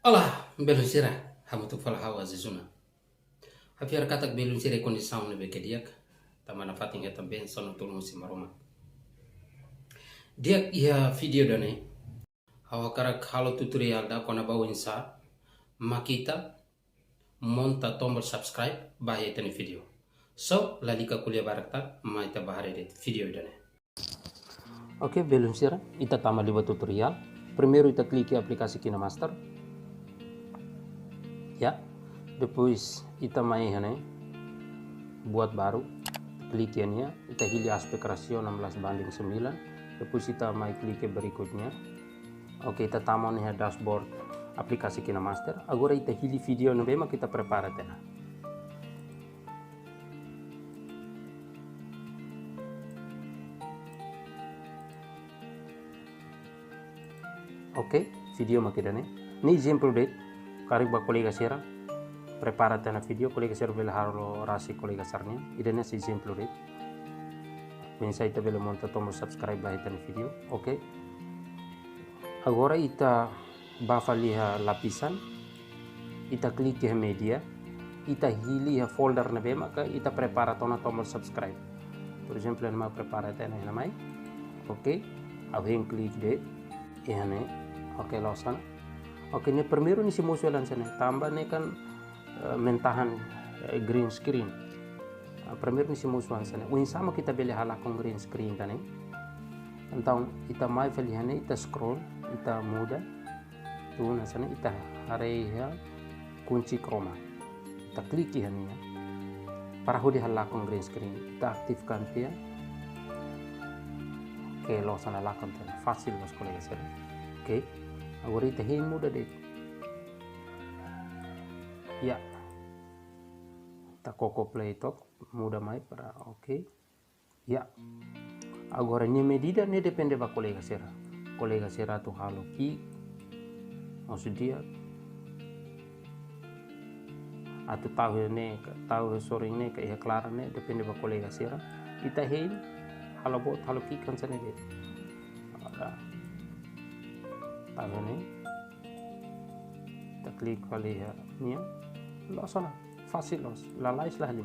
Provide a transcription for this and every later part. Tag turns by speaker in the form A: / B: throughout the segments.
A: Olá, belum sira, hamu tu fala hawa zizuna. Hafiar katak belum sira condição ne beke diak, tamana fating etam ben sono tulung si maroma. Diak ia video dane, hawa karak halo tutorial da kona bawa insa, makita monta tombol subscribe bahaya tani video. So, lalika kuliah barakta, maita bahare det video dane. Oke, belum sira, ita tama liba tutorial. Primeiro ita klik aplikasi KineMaster. Ya, depois ita mai hane buat baru, klik ya, kita pilih aspek rasio 16:9, depois kita mai klik berikutnya. Oke, kita taman ya dashboard aplikasi KineMaster. Agora kita pilih video nubema kita prepara tena. Oke, video makidane. Ni exemplo date, karik ba kolega sera prepara tena video kolega sera bela haro rasi kolega sarnya. Idene si exemplo date. Pensa ita bela monta tombol subscribe bah tena video. Oke. Agora ita bafa liha lapisan, ita klik ke media, ita hili ya folder na bema ka ita prepara tona tombol subscribe. Por exemplo, nama prepara tena namai. Oke. Abeng klik de ihane. Oke, lausan. Oke, ini primeiro ni si musuh lan sana. Tambah ni kan mentahan green screen. Primeiro ni si musuh lan sana. Uin sama kita beli halakong green screen kan. Então, ita mai felihane ita scroll, ita muda. Tu na sana ita hari ya kunci chroma. Ita klik ya. Para hudi halakong green screen. Ita aktifkan dia. Oke, lausan halakon tu. Fasil los kolega sana. Oke. Agora ita hei muda deh. Ya. Ta koko play talk muda mai para oke. Ya. Agora ni medida ne depende ba kolega sera. Kolega sera tu halo ki. Maksud dia atau tahu sore ini kayak kelaran ne depende ba kolega sera. Ita hei halo bot halo ki kan sana deh. Tahu nih, kita klik kali ya, nih, los sana, fasil los, lalai lah 5.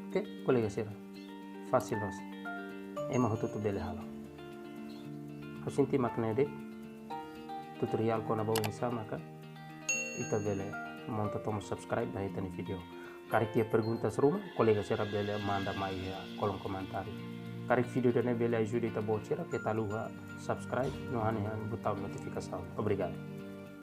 A: Oke, kolega sira, fasil los, emang tutup beli halo. Hasinti makna deh, tutorial kau nabawa sama kan, kita beli monta tombol subscribe bah itu video. Karik dia perguntas rumah, kolega sera bela manda mai ya kolom komentar. Karik video dana bela ajuda ita bocera, kita luha subscribe, no hane butang notifikasi. Obrigado.